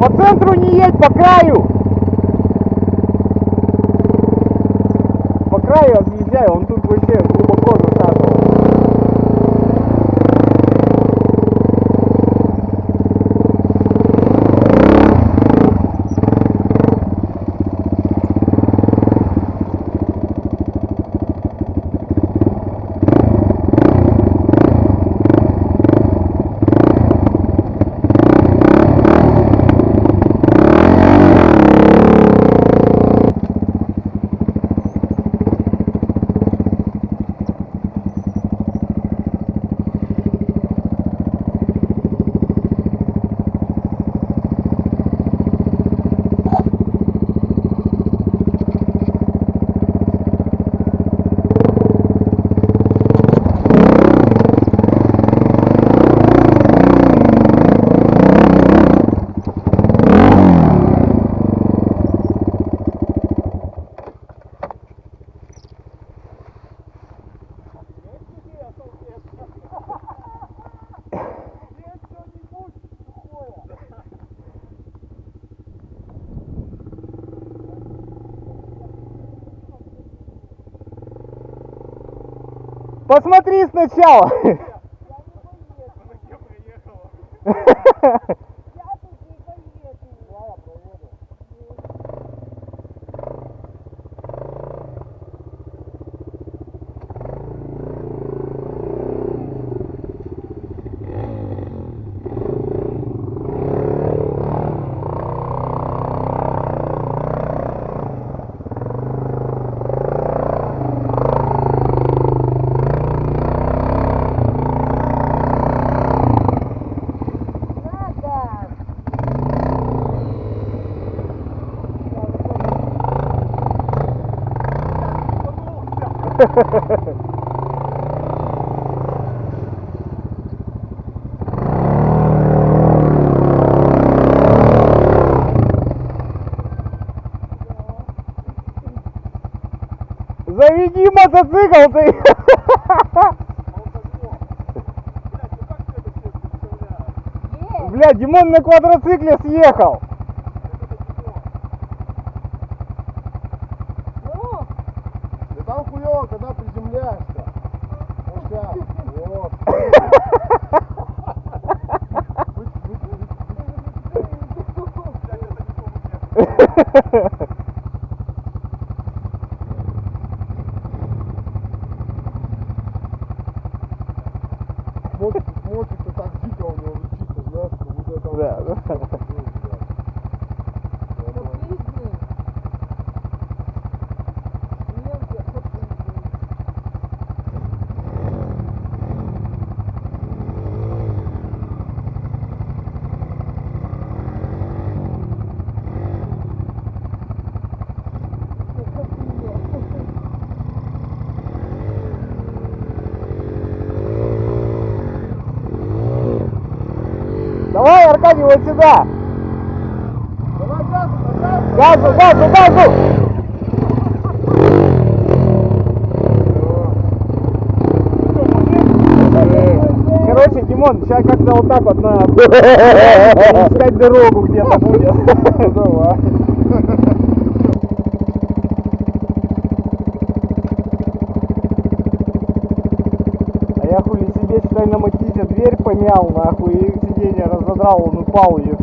По центру не едь, по краю. По краю объезжай, он тут вообще глубоко засаживал. Посмотри сначала. Заведи мотоцикл ты! Бля, Димон на квадроцикле съехал! Да там хуёво, когда приземляешься. Вот сейчас. Вот. Мотик-то так дико у него летит, знаешь, как будто это... Да, да. Давай, Аркадий, вот сюда! Давай газу, газу! Газу, газу, газу! Короче, Димон, сейчас как-то вот так вот надо искать дорогу где-то будет. Давай. А я хули себе, считай, на Матизе дверь помял, нахуй, и сиденье разодрал, он упал и...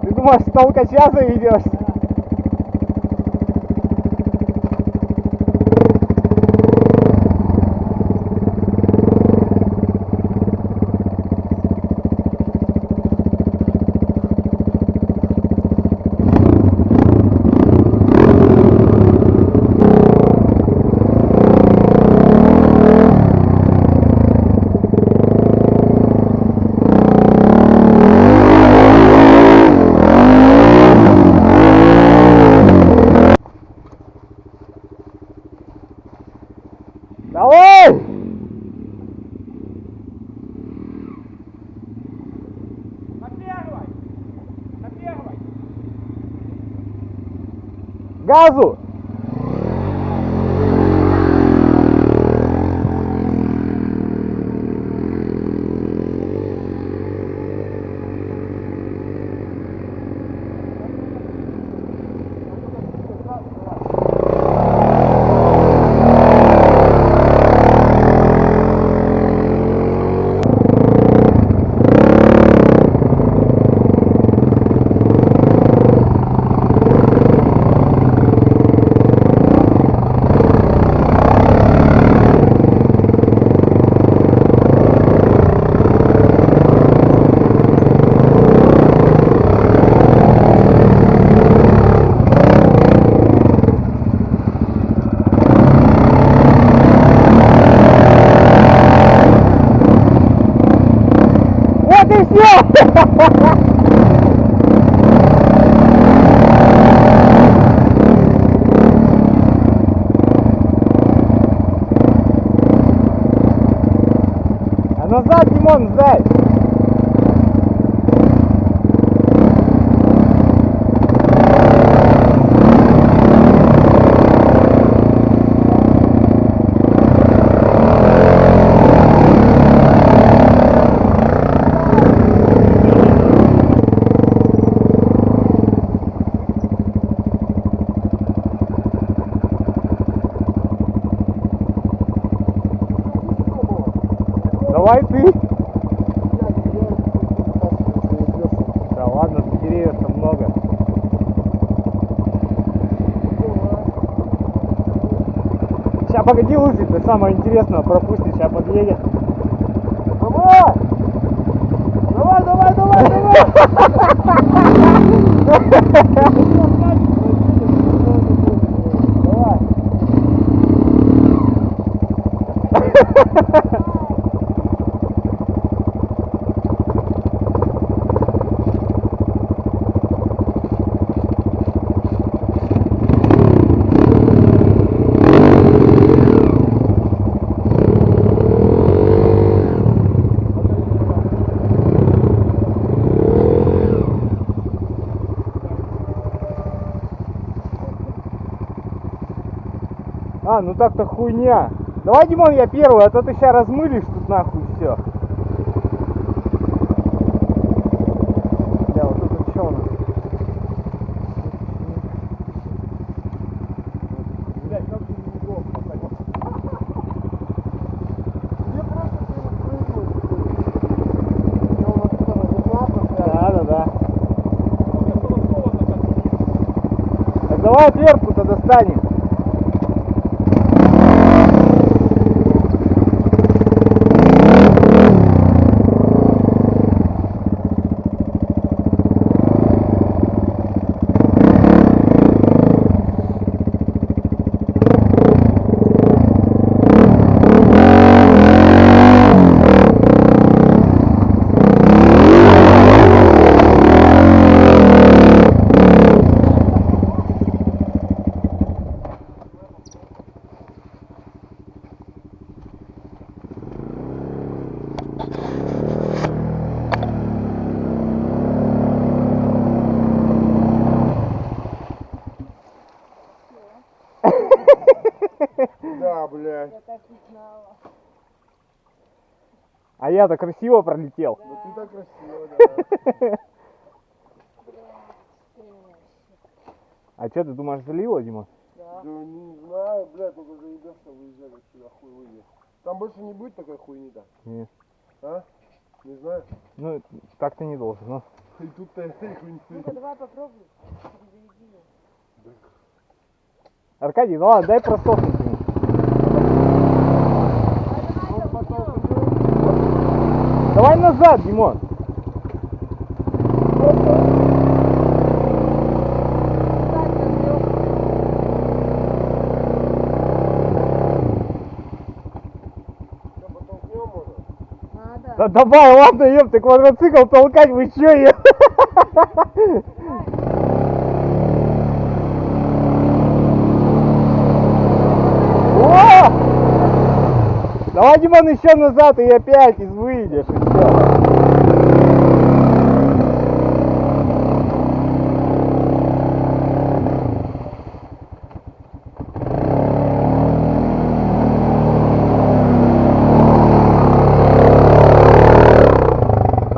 Ты думаешь, с толкача заведешь? Давай! На первой! На первой! Газу! А назад, Димон, сдай! Давай ты. Да ладно, деревьев-то много. Сейчас погоди, Лысый, ты самое интересное пропустишь, сейчас подъедет. Давай! Давай, давай, давай, давай! Давай! А, ну так-то хуйня. Давай, Димон, я первый, а то ты сейчас размылишь тут нахуй все. Бля, вот это что у нас? Блядь, как ты неудобно, конечно. Мне просто перепрыгнуть. Я у нас тут разогнаться, Да. Так давай отвертку-то достанем. Да, блядь. Я так и знала. А я-то красиво пролетел. Ну ты так красиво, да. А что, ты думаешь, залило, Дима? Да. Да не знаю, блядь, только заебешься выезжать отсюда, хуй выйдет. Там больше не будет такой хуйни-то? Нет. А? Не знаю. Ну, так ты не должен, но. И тут-то этой хуйни. Ну-ка, давай попробуй. Перезаведи ее. Аркадий, ну ладно, дай просохнуть ему. Он потом Давай назад, Димон. потолкнем, может? Надо. Да давай, ладно, ем, ты квадроцикл толкать, вы чё, ем? О! Давай, Димон, еще назад и опять выйдешь, и все.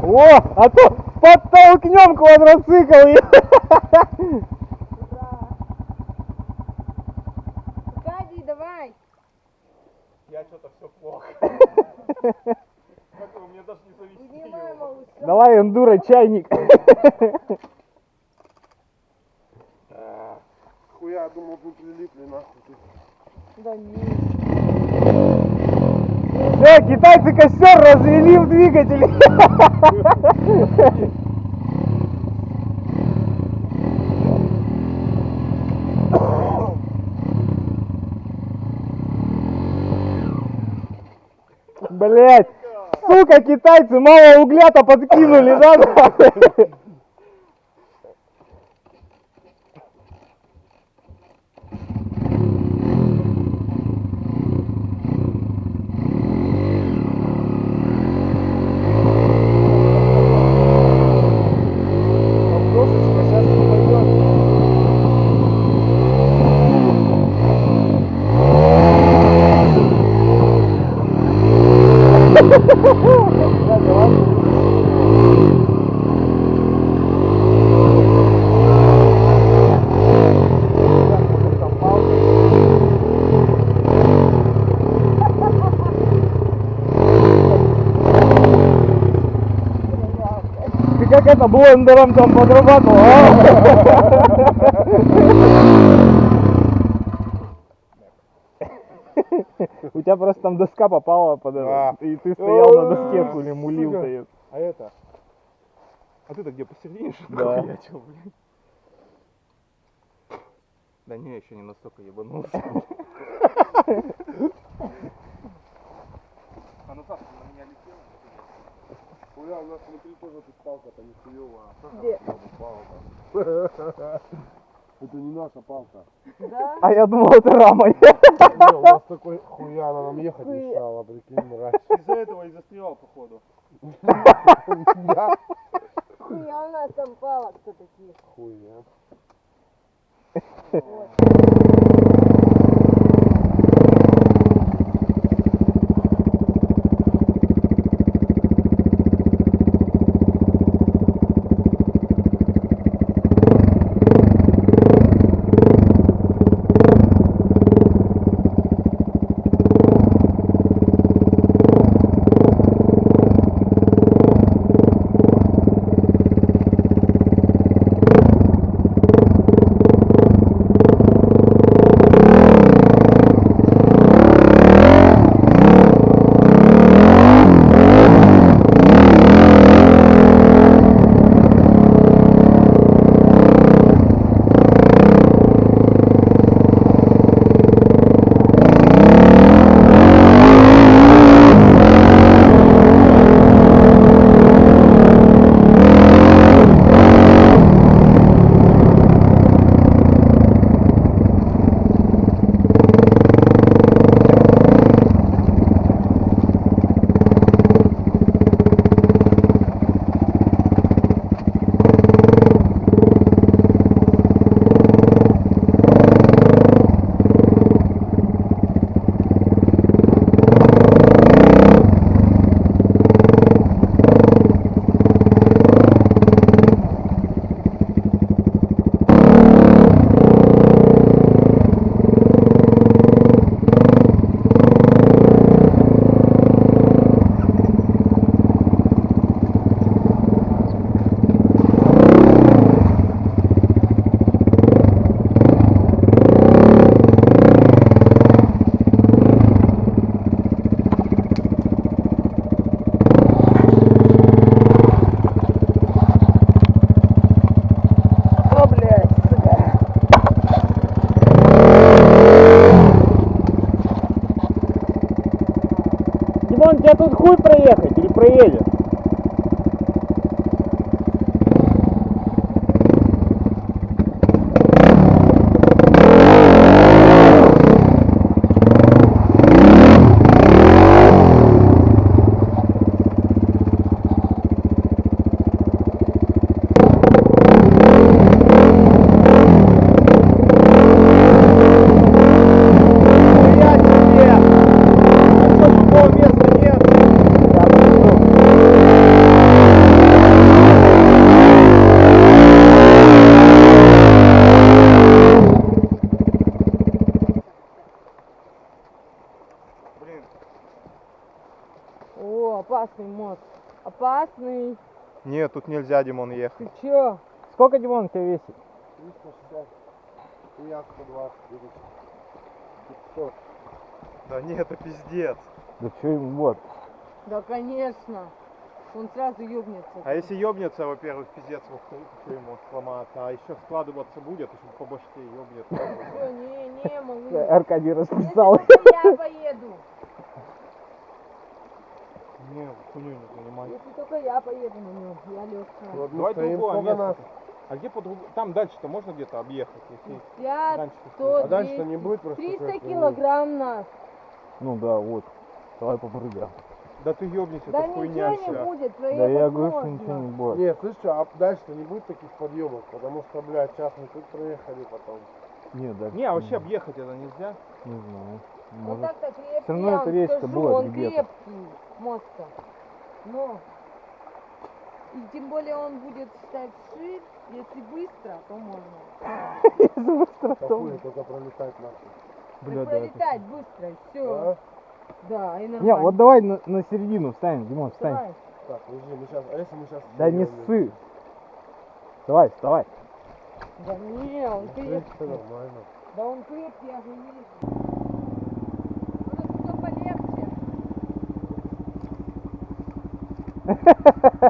О, а то подтолкнем квадроцикл. Аркадий, давай. Я что-то все плохо. Как мне даже не завести Поднимай, его. малыш. Давай, эндуро, чайник. Хуя, думал, мы прилипли нахуй. Тут. Да нет. Все, китайцы костер развели в двигателе. Блять, Сука, китайцы мало угля-то подкинули, да? Окошечко сейчас не пойдет. Да, давай. Ты как это блендером там подрабатывал, а? У тебя просто там доска попала под это, и ты стоял на доске, хули мулил ты. А это? А ты-то где, посередине, что ли, Да. хуячил, блин? Да не, еще не настолько ебанулся. А ну Саша, на меня летела? Хуя, у нас внутри тоже тут палка-то не хуёвая. Где? Палка. Это не наша палка. Да? А я думал, это рама. Не, у нас такой хуя, она нам ехать мешала, прикинь, мразь. Из-за этого и застревал, походу. Да? Хуя у нас там палок-то такие. Хуя. Димон, тебе тут хуй проехать или проедет? О, опасный мост. Опасный. Нет, тут нельзя, Димон, ехать. Ты чё? Сколько, Димон, тебя весит? 360. И я 120. 500. Да нет, это пиздец. Да что ему вот. Да, конечно. Он сразу ёбнется. А если ёбнется, во-первых, пиздец, во-вторых, что ему сломаться, а еще складываться будет, если по башке ёбнет. Всё, не, малыш. Аркадий расписал. Это я поеду. Не, хуйню не занимайся. Если только я поеду на нем, я легкая. Вот мы Давай стоим, другое сколько место. нас? А где по другому? Там дальше-то можно где-то объехать, если 5, раньше-то 100, А дальше-то 200, не будет просто 300 такой хуйни? килограмм нас. Ну да, вот. Давай попрыгаем. Да ты ёбнешься, Да это хуйня ничего не вся. будет, Да проехать я говорю, что можно. ничего не будет. Нет, слышишь, а дальше-то не будет таких подъемов, потому что, блядь, сейчас мы тут проехали потом. Нет, да. Не, а вообще объехать это нельзя. Не знаю. Он Может. так-то крепкий, Всё равно я эта вам речка скажу, будет он где-то. крепкий, мост-то. Но, и тем более он будет стать шире, если быстро, то можно. Какую только пролетать нахуй. Бля, Так да. пролетать быстро, все. А? Да, и нормально. Не, вот давай на середину встань, Димон, встань. Давай. Так, подожди, мы сейчас, а если мы сейчас... Да не ссы. Давай, вставай. Да не, он Все крепкий. нормально. Да он крепкий, я же вижу. Может, кто полегче?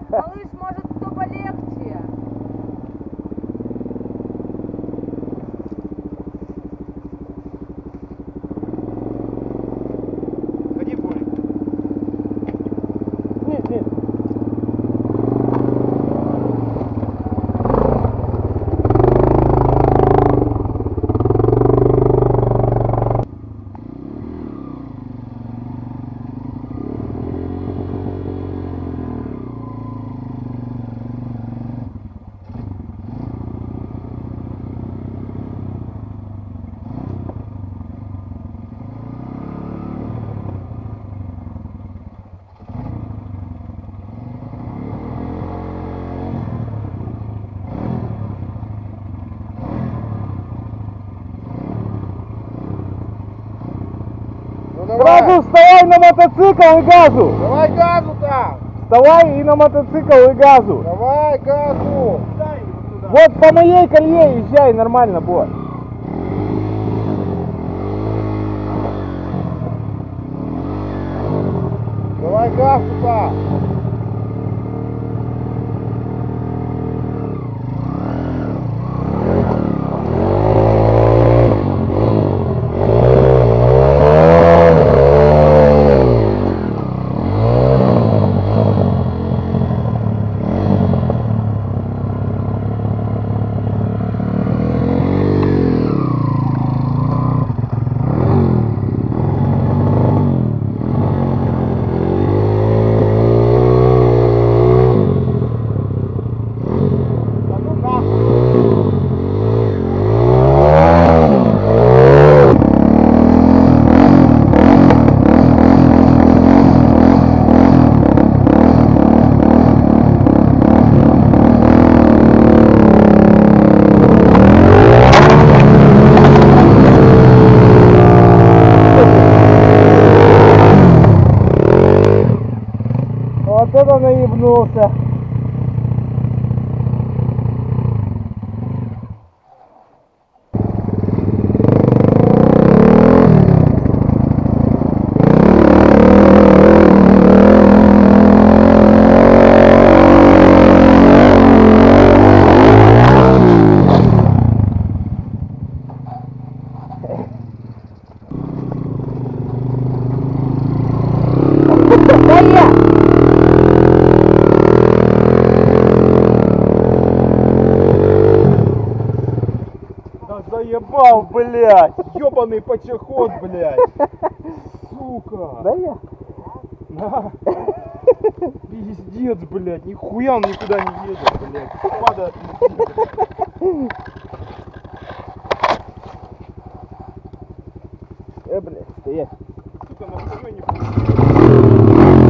Малыш, может, кто полегче? Ходи, Борик. Нет, нет. Ну давай, Сразу вставай на мотоцикл и газу. давай газу-то! Вставай и на мотоцикл и газу. Давай газу! Дай его туда. Вот по моей колье езжай, нормально будет. Давай газу-то! Да ну нахуй. Вот это наебнулся. Да я! Да заебал, блядь. Ёбаный почеход, блядь. Сука. Да я! На. Пиздец, блядь. Нихуя он никуда не едет, блядь. Падает. Блядь, стоять. Сука, на хуй не получилось.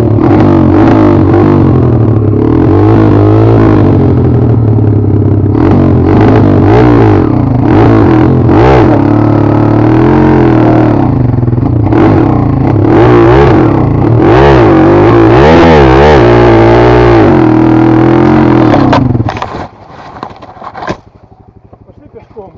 Пошли пешком.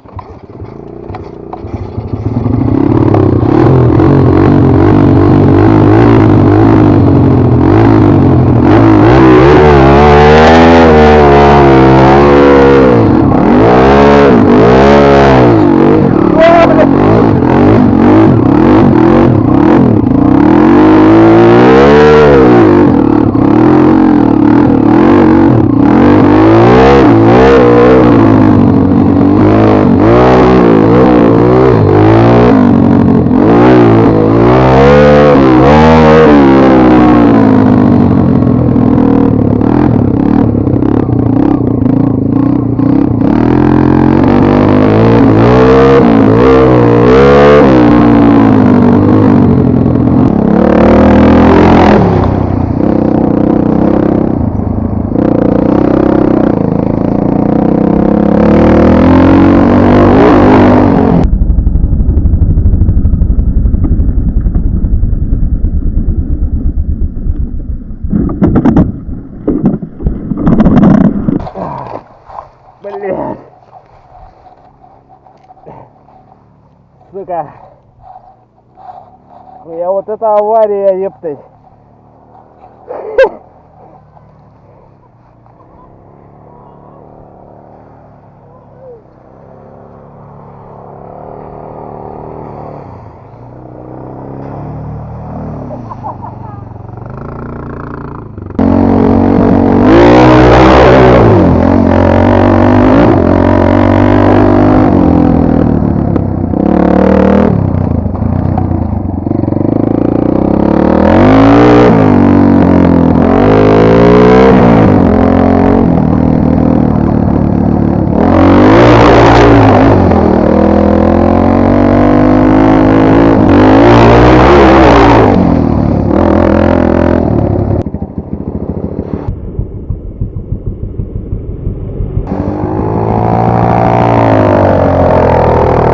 сука. Хуя, вот это авария, ептать.